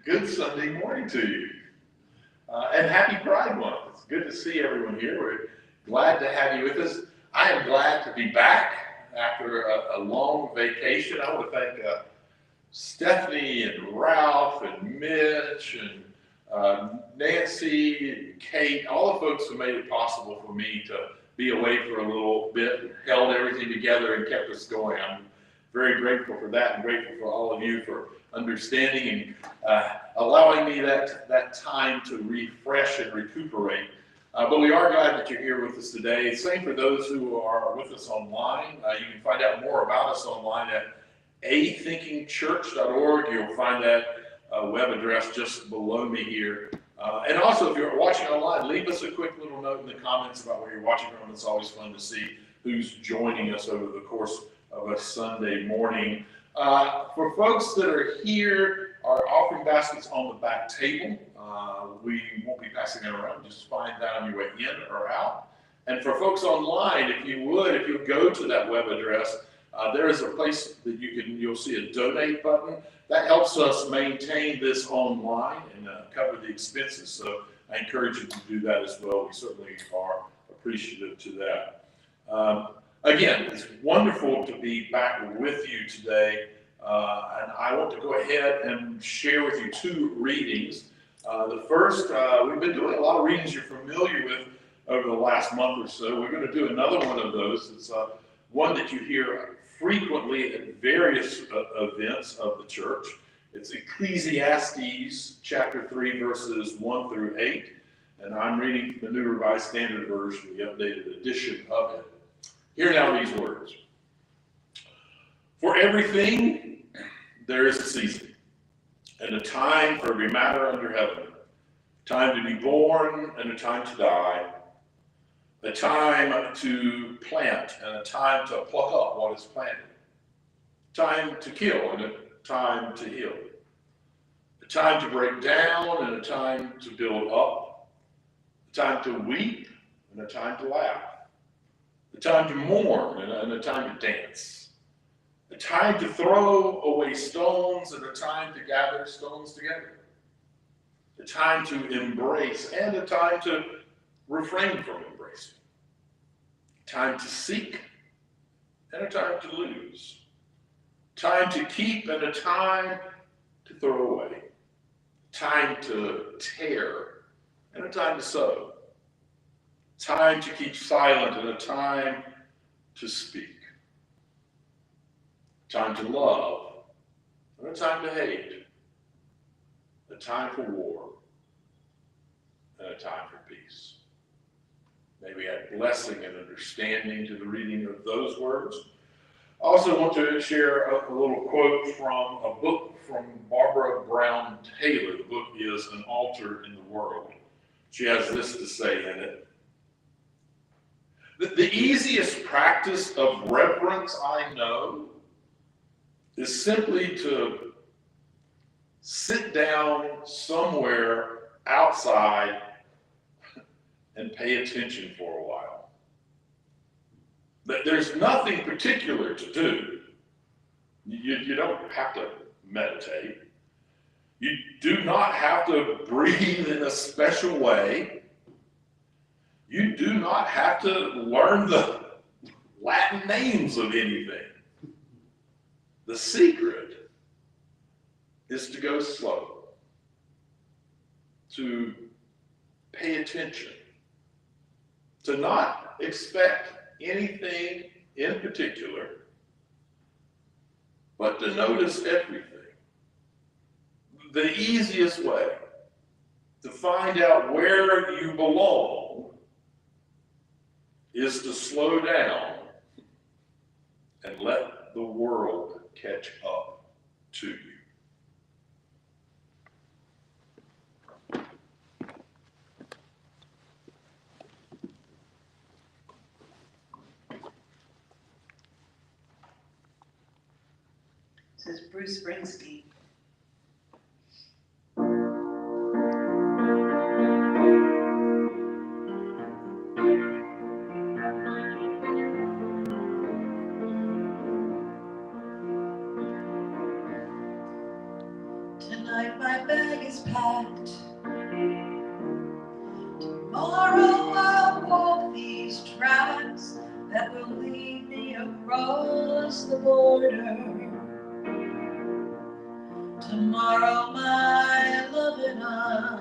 Good Sunday morning to you. And happy Pride Month. It's good to see everyone here. We're glad to have you with us. I am glad to be back after a long vacation. I want to thank Stephanie and Ralph and Mitch and Nancy and Kate, all the folks who made it possible for me to be away for a little bit and held everything together and kept us going. I'm very grateful for that and grateful for all of you for understanding and allowing me that time to refresh and recuperate. But we are glad that you're here with us today. Same for those who are with us online. You can find out more about us online at athinkingchurch.org. You'll find that web address just below me here. And also, if you're watching online, leave us a quick little note in the comments about where you're watching from. It's always fun to see who's joining us over the course of a Sunday morning. For folks that are here, our offering basket's on the back table. We won't be passing it around. Just find that on your way in or out. And for folks online, if you'll go to that web address, there is a place that you'll see a donate button. That helps us maintain this online and cover the expenses. So I encourage you to do that as well. We certainly are appreciative to that. Again, it's wonderful to be back with you today. And I want to go ahead and share with you two readings. The first, we've been doing a lot of readings you're familiar with over the last month or so. We're going to do another one of those. It's one that you hear frequently at various events of the church. It's Ecclesiastes chapter 3, verses 1 through 8. And I'm reading the New Revised Standard Version, the updated edition of it. Hear now these words. For everything there is a season, and a time for every matter under heaven, a time to be born and a time to die, a time to plant and a time to pluck up what is planted, a time to kill and a time to heal, a time to break down and a time to build up, a time to weep and a time to laugh, a time to mourn and a time to dance, a time to throw away stones and a time to gather stones together, a time to embrace and a time to refrain from embracing, a time to seek and a time to lose, a time to keep and a time to throw away, a time to tear and a time to sow, a time to keep silent and a time to speak, a time to love and a time to hate, a time for war and a time for peace. May we add blessing and understanding to the reading of those words. I also want to share a little quote from a book from Barbara Brown Taylor. The book is An Altar in the World. She has this to say in it. The easiest practice of reverence I know is simply to sit down somewhere outside and pay attention for a while. There's nothing particular to do. You don't have to meditate. You do not have to breathe in a special way. You do not have to learn the Latin names of anything. The secret is to go slow, to pay attention, to not expect anything in particular, but to notice everything. The easiest way to find out where you belong is to slow down and let the world catch up to you. This is Bruce Springsteen. Tonight my bag is packed. Tomorrow I'll walk these tracks that will lead me across the border. Tomorrow my love and I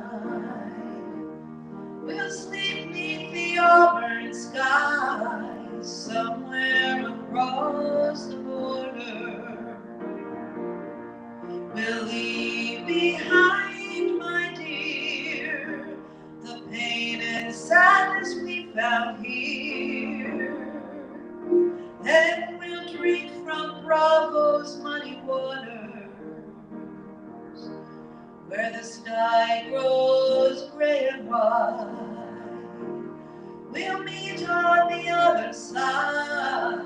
will sleep beneath the auburn sky somewhere across the border. We'll leave behind, my dear, the pain and sadness we found here. And we'll drink from Bravo's muddy waters, where the sky grows gray and white. We'll meet on the other side,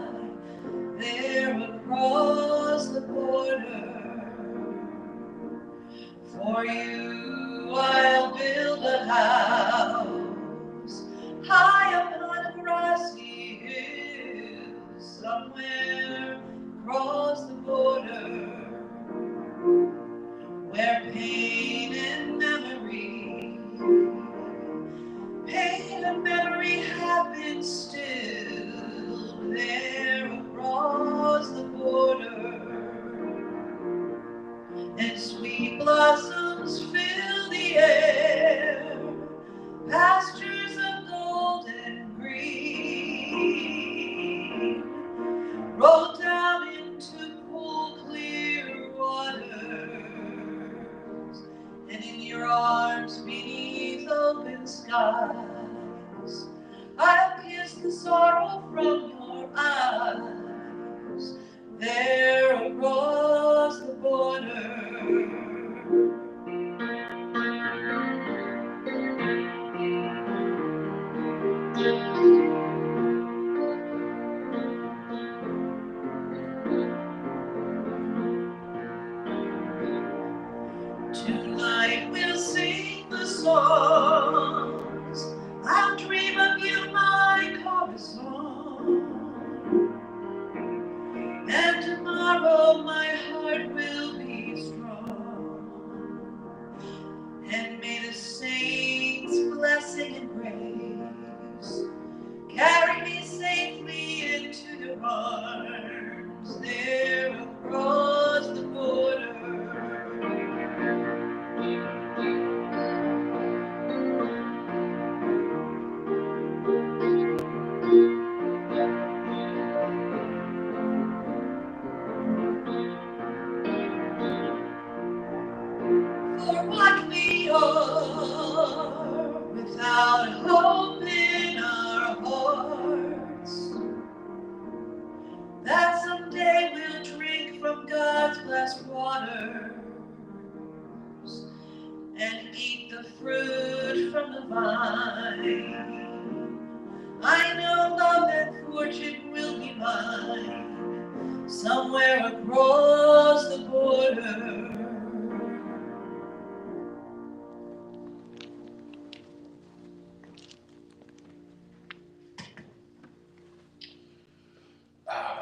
there across the border. For you I'll build a house high up on a grassy hill, somewhere across the border, where pain and memory have been stilled, there across the border. Meadows fill the air, pastures of golden green, roll down into cool, clear waters, and in your arms beneath open skies, I'll kiss the sorrow from your eyes, there across the border. Tonight we'll sing the songs, I'll dream of you, my corazon. And tomorrow my heart will be strong, and may the saints' blessing and grace carry me safely into your arms, there across the border. For what we are, without hope in our hearts, that someday we'll drink from God's blessed waters and eat the fruit from the vine. I know love and fortune will be mine, somewhere across the border.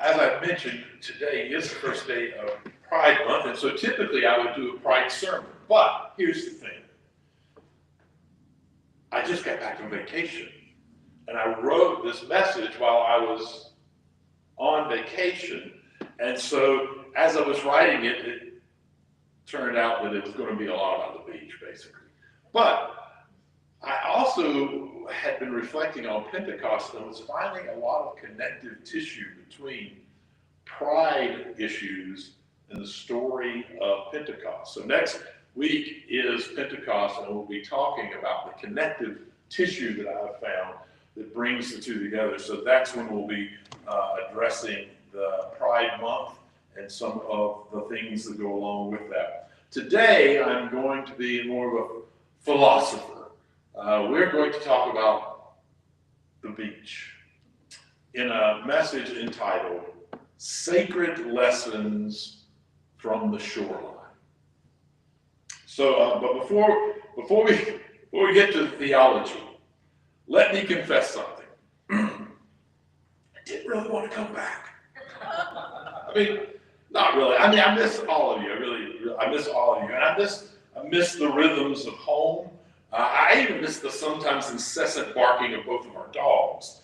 As I mentioned, today is the first day of Pride Month, and so typically I would do a Pride sermon. But here's the thing. I just got back from vacation, and I wrote this message while I was on vacation. And so as I was writing it, it turned out that it was going to be a lot on the beach, basically. But I also had been reflecting on Pentecost and was finding a lot of connective tissue between pride issues and the story of Pentecost. So next week is Pentecost, and we'll be talking about the connective tissue that I've found that brings the two together. So that's when we'll be addressing the Pride Month and some of the things that go along with that. Today, I'm going to be more of a philosopher. We're going to talk about the beach in a message entitled Sacred Lessons from the Shoreline. So, but before we get to the theology, let me confess something. I didn't really want to come back. I mean, not really. I mean, I miss all of you. I miss all of you, and I miss the rhythms of home. I even miss the sometimes incessant barking of both of our dogs.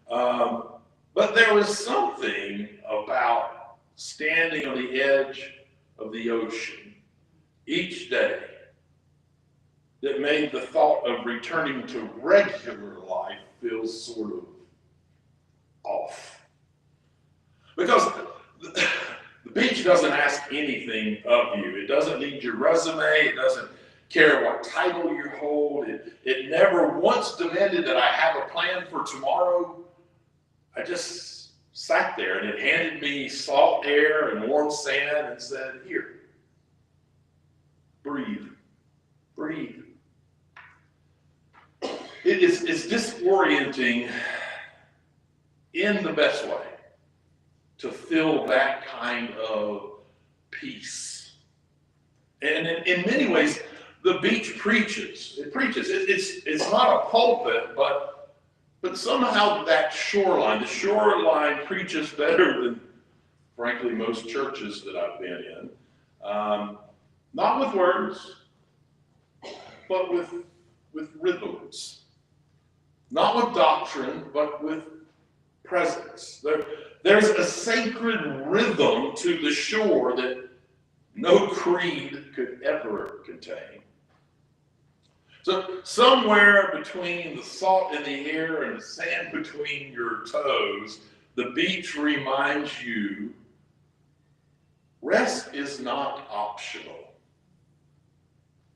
But there was something about standing on the edge of the ocean each day that made the thought of returning to regular life feel sort of off. Because the beach doesn't ask anything of you. It doesn't need your resume. It doesn't care what title you hold. It never once demanded that I have a plan for tomorrow. I just sat there, and it handed me salt air and warm sand and said, here, breathe, breathe. It's disorienting in the best way to feel that kind of peace. And in many ways, the beach preaches. It preaches. It's not a pulpit, but somehow that shoreline, the shoreline preaches better than, frankly, most churches that I've been in. Not with words, but with rhythms. Not with doctrine, but with presence. There's a sacred rhythm to the shore that no creed could ever contain. So somewhere between the salt in the air and the sand between your toes, the beach reminds you rest is not optional.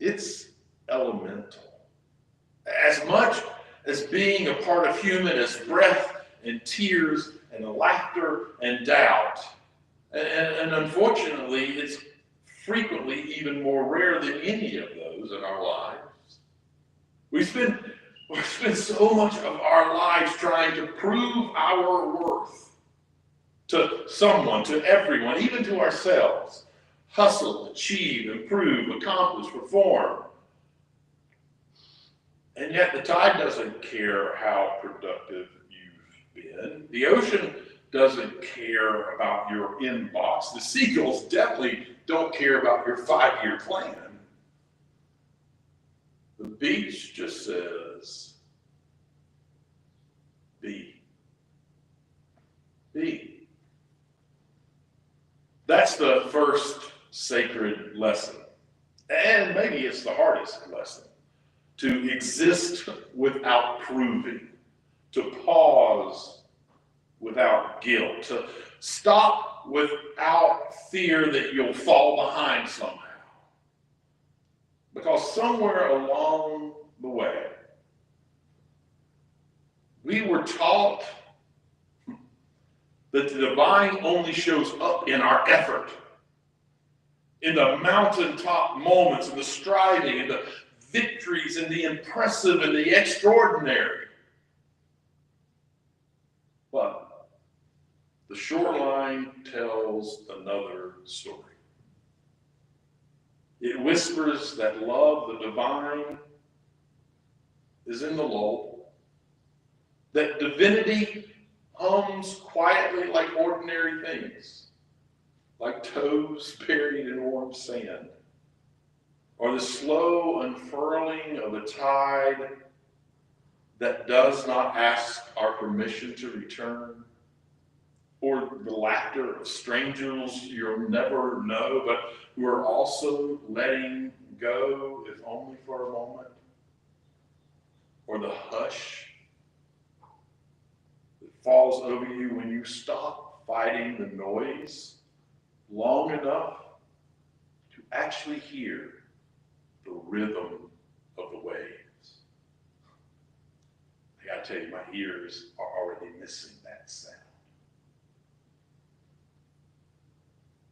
It's elemental. As much as being a part of human as breath and tears and laughter and doubt. And unfortunately, it's frequently even more rare than any of those in our lives. We spend so much of our lives trying to prove our worth to someone, to everyone, even to ourselves. Hustle, achieve, improve, accomplish, perform. And yet the tide doesn't care how productive you've been. The ocean doesn't care about your inbox. The seagulls definitely don't care about your 5-year plan. The beach just says, be. Be. That's the first sacred lesson. And maybe it's the hardest lesson. To exist without proving. To pause without guilt. To stop without fear that you'll fall behind somehow. Because somewhere along the way, we were taught that the divine only shows up in our effort, in the mountaintop moments, in the striving, in the victories, in the impressive, and the extraordinary. But the Shoreline tells another story. It whispers that love, the divine, is in the lull, that divinity hums quietly like ordinary things, like toes buried in warm sand, or the slow unfurling of a tide that does not ask our permission to return, or the laughter of strangers you'll never know, but who are also letting go, if only for a moment, or the hush that falls over you when you stop fighting the noise long enough to actually hear the rhythm of the waves. I gotta tell you, my ears are already missing that sound.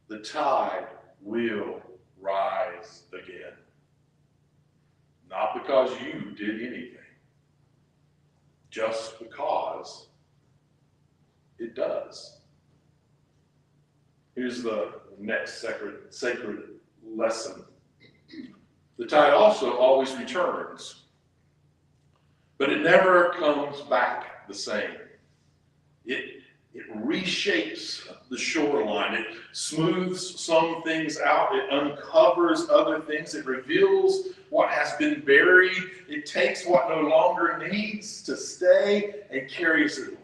The tide will rise again. Not because you did anything, just because it does. Here's the next sacred lesson. The tide also always returns, but it never comes back the same. It reshapes the shoreline. It smooths some things out. It uncovers other things. It reveals what has been buried. It takes what no longer needs to stay and carries it away.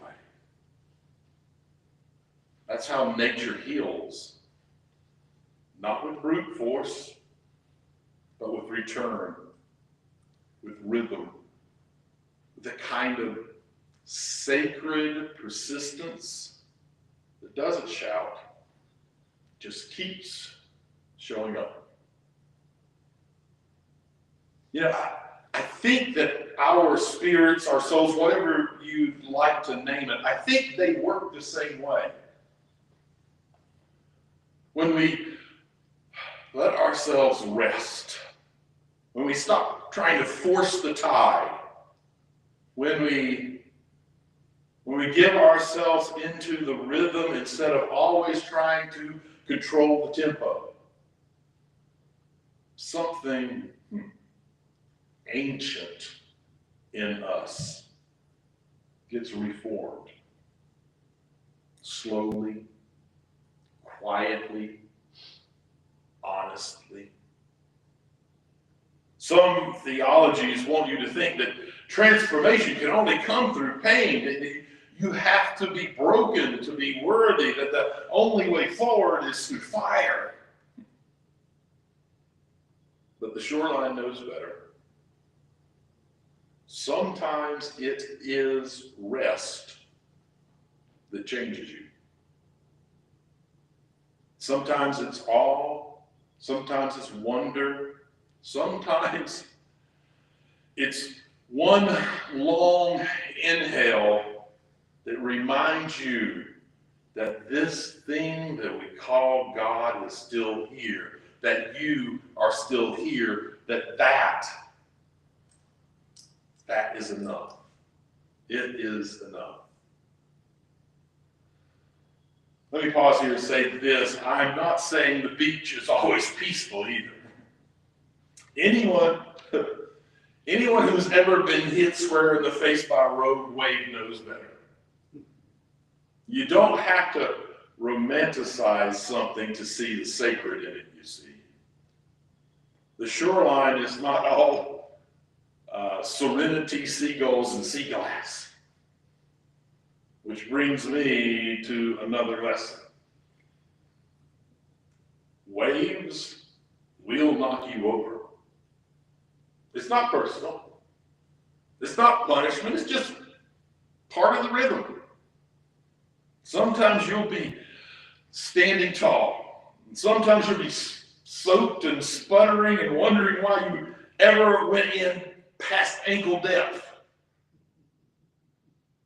That's how nature heals. Not with brute force, but with return, with rhythm, with a kind of sacred persistence that doesn't shout, just keeps showing up. You know, I think that our spirits, our souls, whatever you'd like to name it, I think they work the same way. When we let ourselves rest, when we stop trying to force the tide, when we give ourselves into the rhythm instead of always trying to control the tempo, something ancient in us gets reformed. Slowly, quietly, honestly. Some theologies want you to think that transformation can only come through pain. You have to be broken to be worthy, that the only way forward is through fire. But the Shoreline knows better. Sometimes it is rest that changes you. Sometimes it's awe. Sometimes it's wonder. Sometimes it's one long inhale that reminds you that this thing that we call God is still here, that you are still here, that is enough. It is enough. Let me pause here and say this. I'm not saying the beach is always peaceful either. Anyone who's ever been hit square in the face by a rogue wave knows better. You don't have to romanticize something to see the sacred in it, you see. The shoreline is not all serenity, seagulls, and sea glass. Which brings me to another lesson. Waves will knock you over. It's not personal. It's not punishment. It's just part of the rhythm. Sometimes you'll be standing tall. And sometimes you'll be soaked and sputtering and wondering why you ever went in past ankle depth.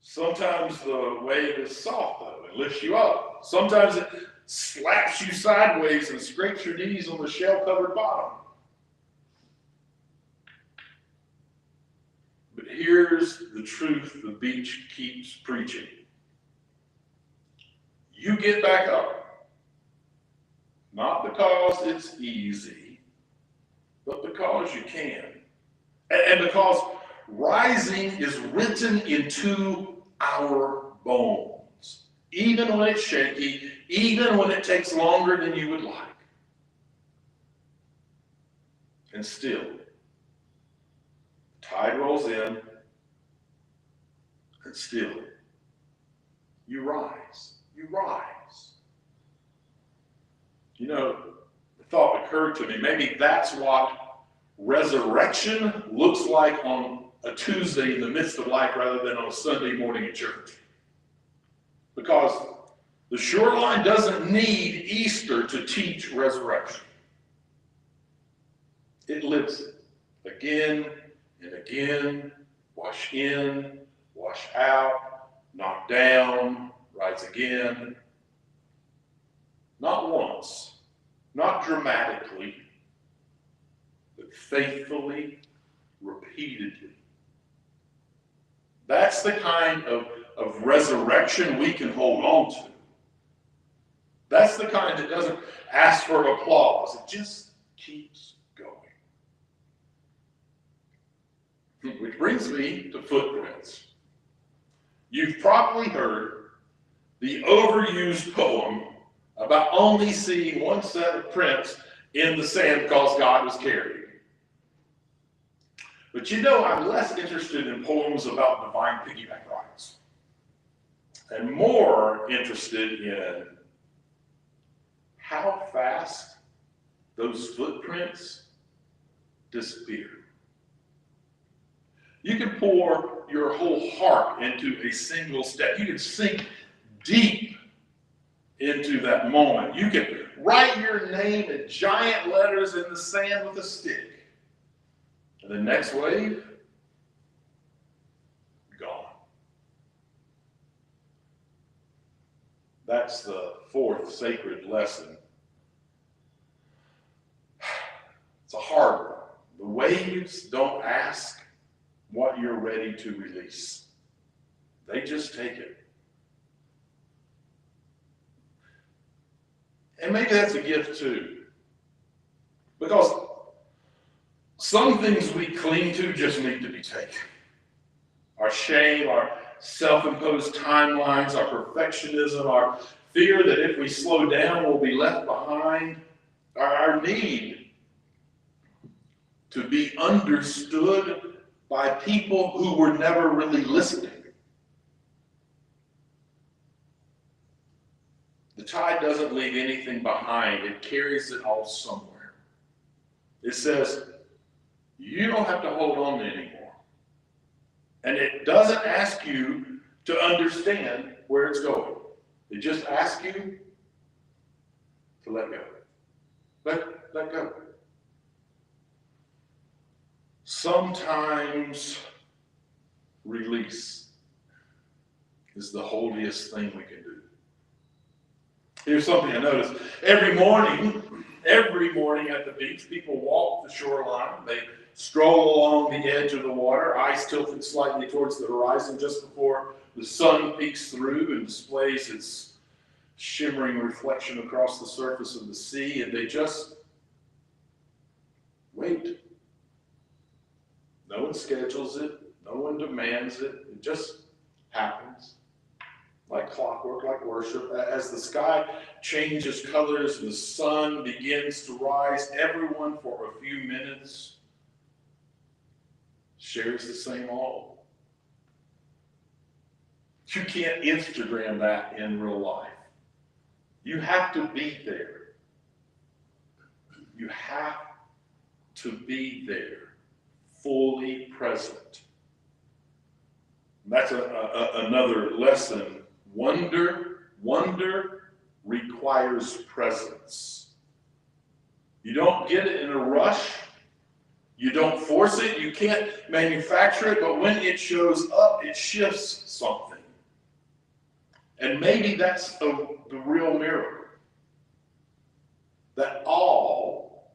Sometimes the wave is soft, though, and lifts you up. Sometimes it slaps you sideways and scrapes your knees on the shell-covered bottom. But here's the truth the beach keeps preaching. You get back up, not because it's easy, but because you can. And because rising is written into our bones, even when it's shaky, even when it takes longer than you would like. And still, the tide rolls in, and still, you rise. You rise. You know, the thought occurred to me, maybe that's what resurrection looks like on a Tuesday in the midst of life rather than on a Sunday morning at church. Because the shoreline doesn't need Easter to teach resurrection. It lives it again and again, wash in, wash out, knock down, rise again. Not once, not dramatically, but faithfully, repeatedly. That's the kind of resurrection we can hold on to. That's the kind that doesn't ask for applause. It just keeps going. Which brings me to footprints. You've probably heard the overused poem about only seeing one set of prints in the sand because God was carried. But you know, I'm less interested in poems about divine piggyback rides, and more interested in how fast those footprints disappear. You can pour your whole heart into a single step. You can sink deep into that moment. You can write your name in giant letters in the sand with a stick. And the next wave, gone. That's the fourth sacred lesson. It's a hard one. The waves don't ask what you're ready to release. They just take it. And maybe that's a gift too. Because some things we cling to just need to be taken. Our shame, our self-imposed timelines, our perfectionism, our fear that if we slow down we'll be left behind, our need to be understood by people who were never really listening. The tide doesn't leave anything behind. It carries it all somewhere. It says, you don't have to hold on anymore. And it doesn't ask you to understand where it's going. It just asks you to let go. Let go. Sometimes release is the holiest thing we can do. Here's something I noticed. Every morning at the beach, people walk the shoreline. They stroll along the edge of the water, eyes tilted slightly towards the horizon just before the sun peeks through and displays its shimmering reflection across the surface of the sea, and they just wait. No one schedules it. No one demands it. It just happens. Like clockwork, like worship. As the sky changes colors and the sun begins to rise, everyone for a few minutes shares the same all. You can't Instagram that in real life. You have to be there. You have to be there, fully present. And that's another lesson. Wonder requires presence. You don't get it in a rush. You don't force it. You can't manufacture it. But when it shows up, it shifts something. And maybe that's the real miracle. That all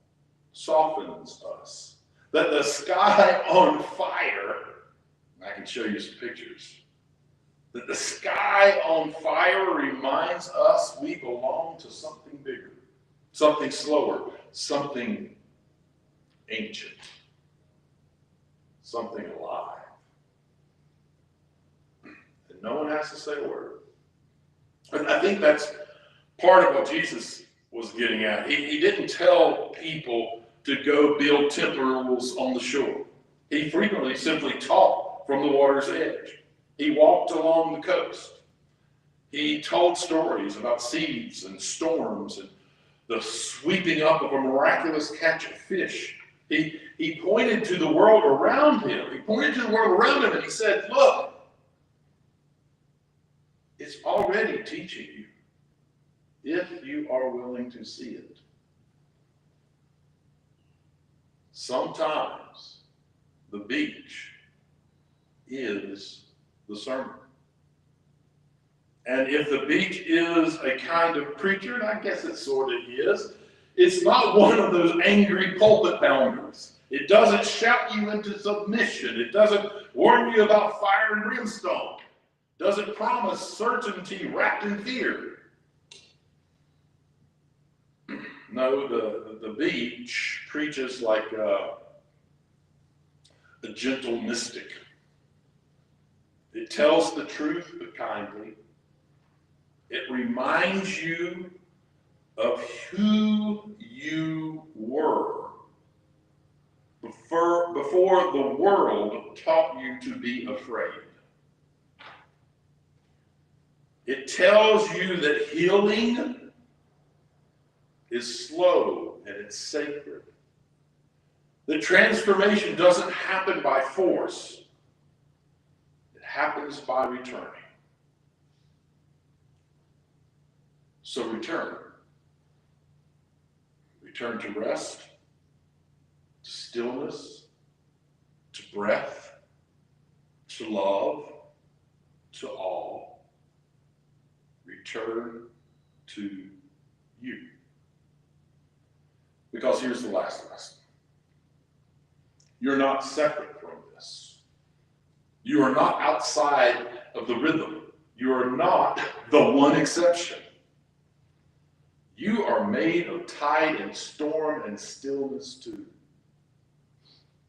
softens us. That the sky on fire, I can show you some pictures. That the sky on fire reminds us we belong to something bigger, something slower, something ancient, something alive. And no one has to say a word. And I think that's part of what Jesus was getting at. He didn't tell people to go build temples on the shore. He frequently simply taught from the water's edge. He walked along the coast. He told stories about seeds and storms and the sweeping up of a miraculous catch of fish. He pointed to the world around him. He pointed to the world around him and he said, look, it's already teaching you if you are willing to see it. Sometimes the beach is the sermon. And if the beach is a kind of preacher, and I guess it sort of is, it's not one of those angry pulpit pounders. It doesn't shout you into submission. It doesn't warn you about fire and brimstone. It doesn't promise certainty wrapped in fear. No, the beach preaches like a gentle mystic. It tells the truth, but kindly. It reminds you of who you were before the world taught you to be afraid. It tells you that healing is slow and it's sacred. The transformation doesn't happen by force. It happens by returning. So return. Return to rest, to stillness, to breath, to love, to awe. Return to you. Because here's the last lesson. You're not separate from this. You are not outside of the rhythm. You are not the one exception. You are made of tide and storm and stillness too.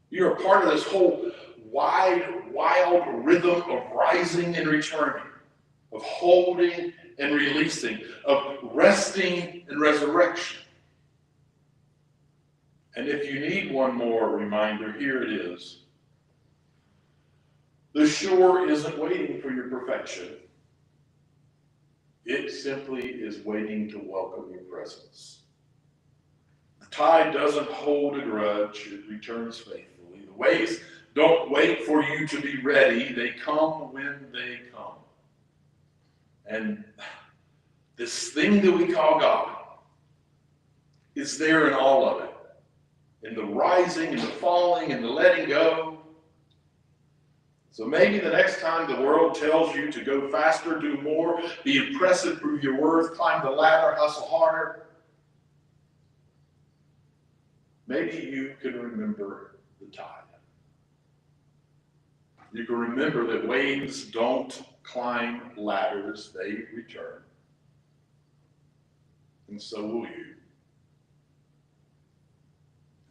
You're a part of this whole wild rhythm of rising and returning, of holding and releasing, of resting and resurrection. And if you need one more reminder, here it is. The shore isn't waiting for your perfection. It simply is waiting to welcome your presence. The tide doesn't hold a grudge. It returns faithfully. The waves don't wait for you to be ready. They come when they come. And this thing that we call God is there in all of it. In the rising, in the falling, in the letting go. So maybe the next time the world tells you to go faster, do more, be impressive, prove your worth, climb the ladder, hustle harder, maybe you can remember the tide. You can remember that waves don't climb ladders, they return. And so will you.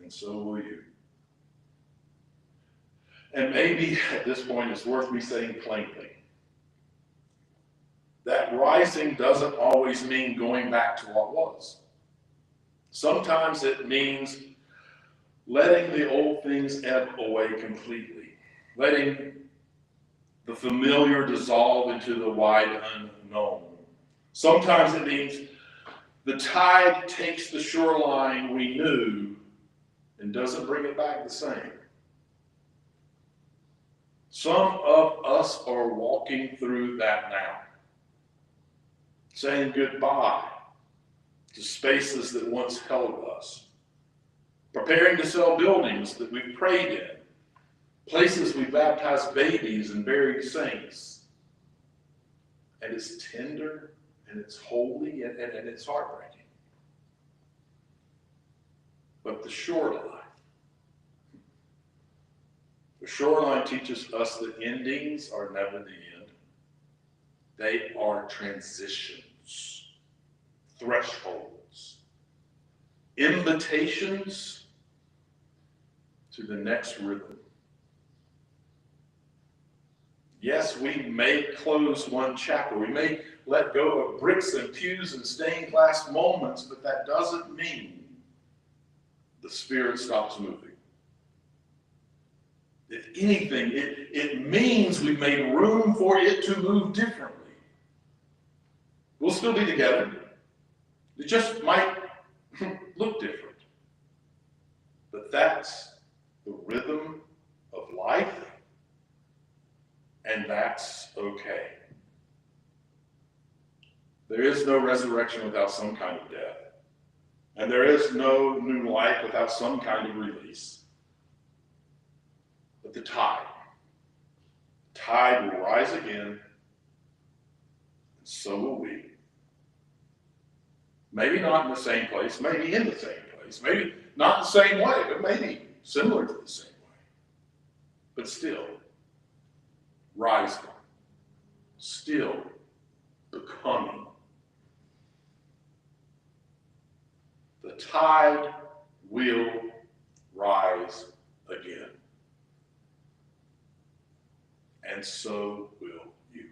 And so will you. And maybe at this point it's worth me saying plainly that rising doesn't always mean going back to what was. Sometimes it means letting the old things ebb away completely, letting the familiar dissolve into the wide unknown. Sometimes it means the tide takes the shoreline we knew and doesn't bring it back the same. Some of us are walking through that now, saying goodbye to spaces that once held us, preparing to sell buildings that we prayed in, places we baptized babies and buried saints. And it's tender, and it's holy, and it's heartbreaking. But the shoreline teaches us that endings are never the end. They are transitions, thresholds, invitations to the next rhythm. Yes, we may close one chapter. We may let go of bricks and pews and stained glass moments, but that doesn't mean the Spirit stops moving. If anything, it means we've made room for it to move differently. We'll still be together. It just might look different. But that's the rhythm of life, and that's okay. There is no resurrection without some kind of death. And there is no new life without some kind of release. But the tide will rise again, and so will we. Maybe not in the same place, maybe in the same place, maybe not the same way, but maybe similar to the same way. But still, rising, still becoming. The tide will rise again. And so will you.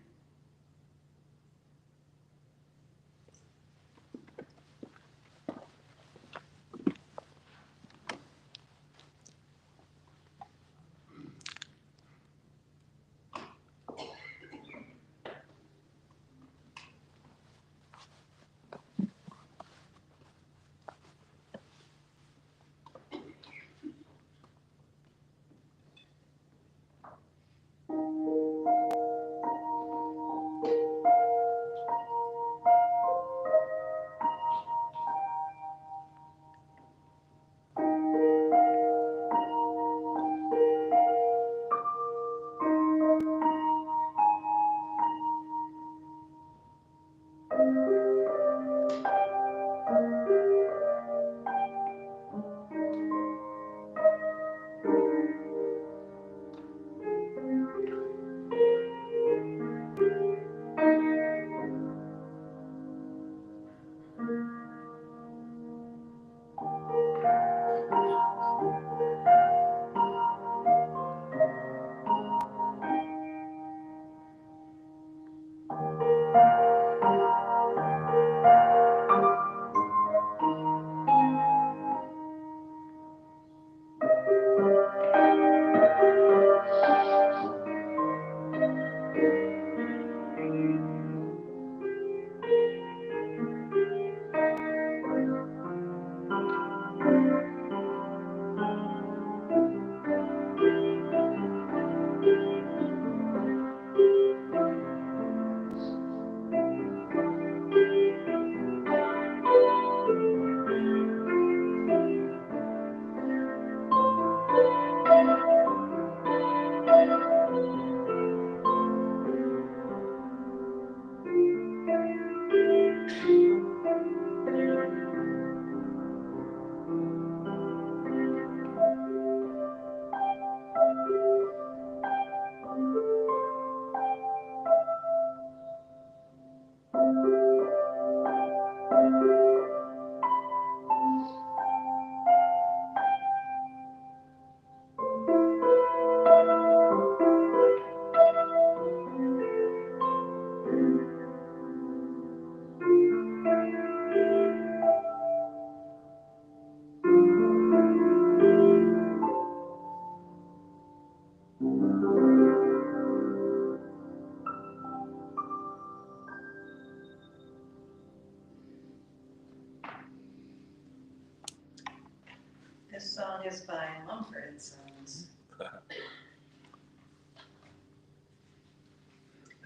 grandsons.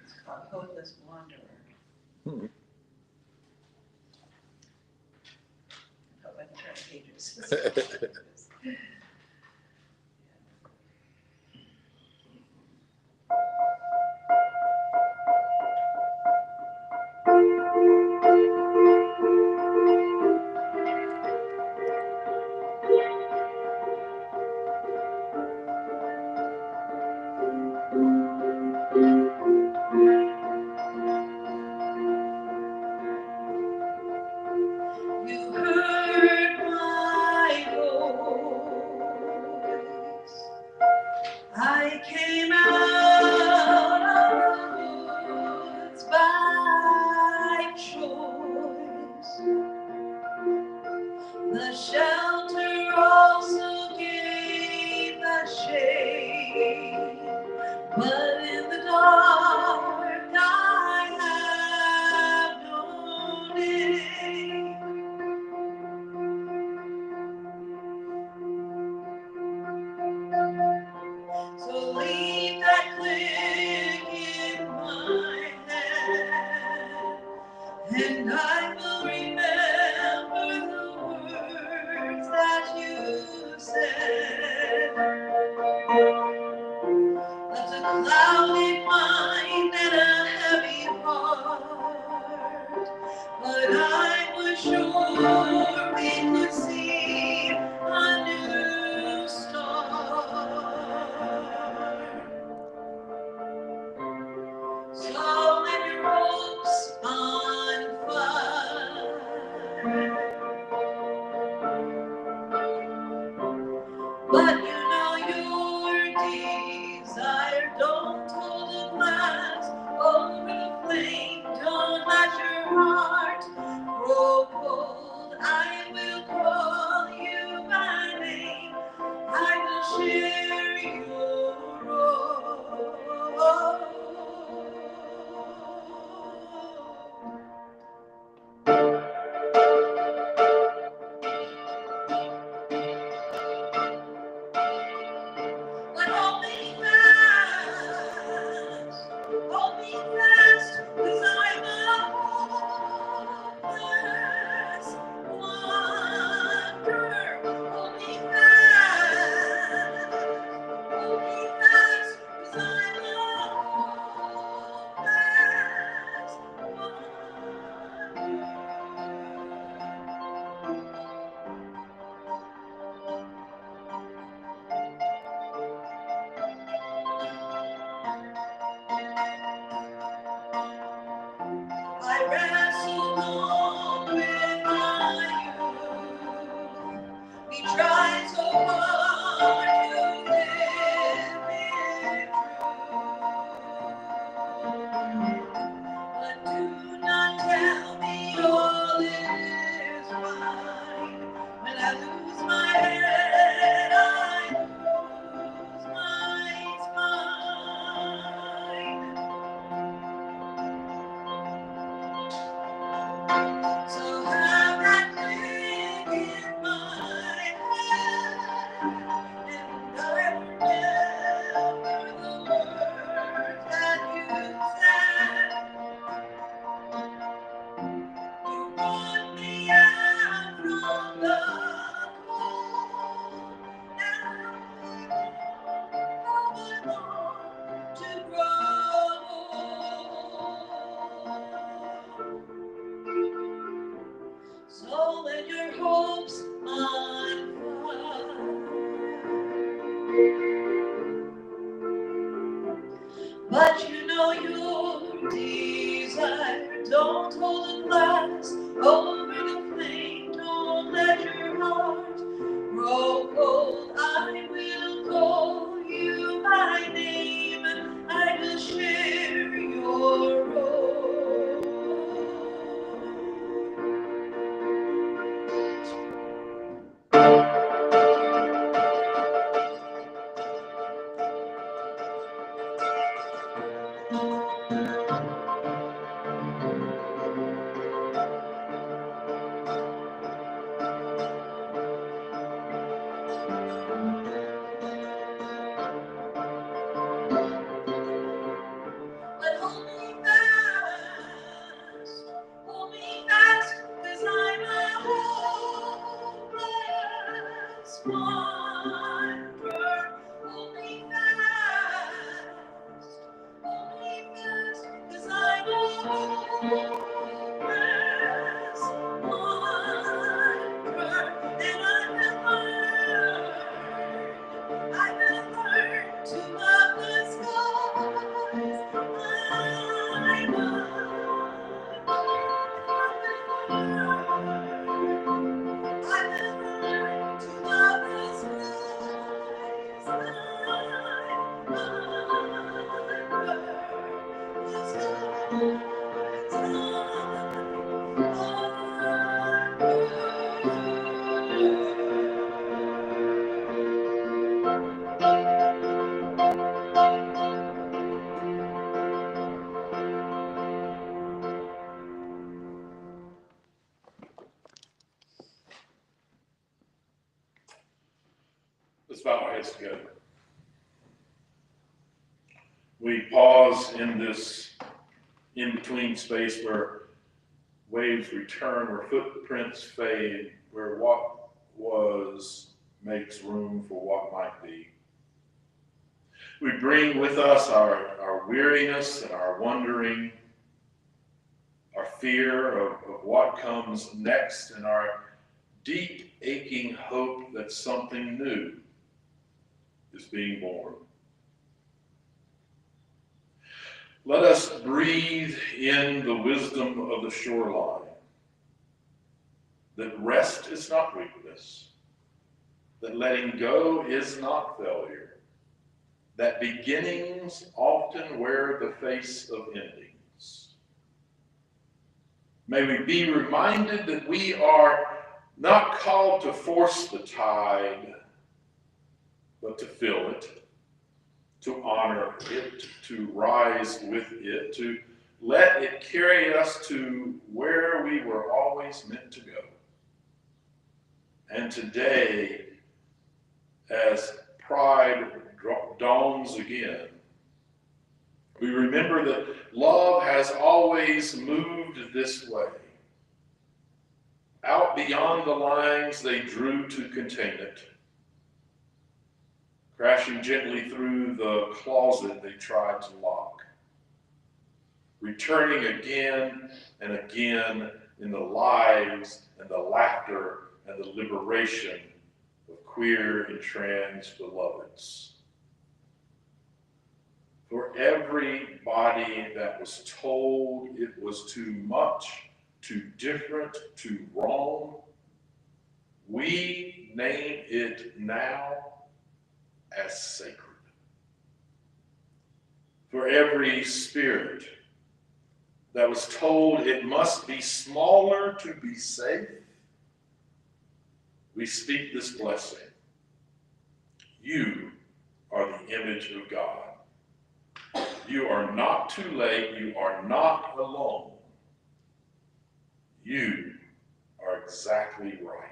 It's called Hopeless Wanderer. I hope I can turn pages. You heard my voice. I came out of the woods by choice. The shelter also gave the shade, but in the dark I have no name. So leave that click in my hand, and I will remember the words that you said. Left a clouded mind and a heavy heart, but I was sure we could see a new start. So many ropes on fire, but you know your desire. Don't hold a glass over the flame. Don't let your heart grow cold. I will call you by name. I will share your road. But hold me fast, 'cause I'm a hopeless wanderer. Hold me fast, 'cause I'm a hopeless wanderer. I wrestled on with my youth. We tried so hard to live it through. But do not tell me all is fine. When I lose my head, I lose my spine. So have that thing in my head, and I remember the words that you said. You brought me out from the cold, and how I long to grow. So let your hopes on fire. But you know your desire. Don't hold a glass over the flame. Don't let your heart grow cold. I will call you by name. I will share your road. We pause in this in-between space where waves return, where footprints fade, where what was makes room for what might be. We bring with us our weariness and our wondering, our fear of what comes next, and our deep aching hope that something new is being born. Let us breathe in the wisdom of the shoreline, that rest is not weakness, that letting go is not failure, that beginnings often wear the face of endings. May we be reminded that we are not called to force the tide, but to fill it, to honor it, to rise with it, to let it carry us to where we were always meant to go. And today, as pride dawns again, we remember that love has always moved this way, out beyond the lines they drew to contain it, crashing gently through the closet they tried to lock, returning again and again in the lives and the laughter and the liberation of queer and trans beloveds. For every body that was told it was too much, too different, too wrong, we name it now as sacred. For every spirit that was told it must be smaller to be safe, we speak this blessing. You are the image of God. You are not too late. You are not alone. You are exactly right.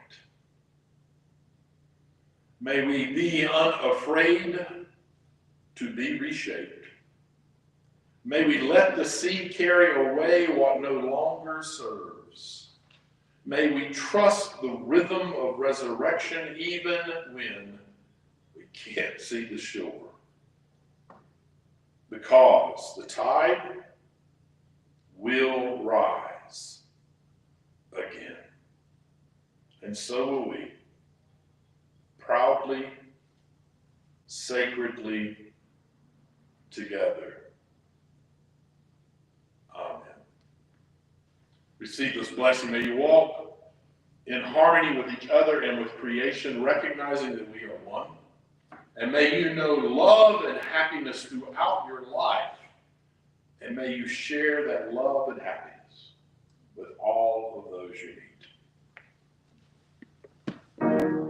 May we be unafraid to be reshaped. May we let the sea carry away what no longer serves. May we trust the rhythm of resurrection even when we can't see the shore. Because the tide will rise again. And so will we, proudly, sacredly, together. Amen. Receive this blessing. May you walk in harmony with each other and with creation, recognizing that we are one. And may you know love and happiness throughout your life. And may you share that love and happiness with all of those you meet.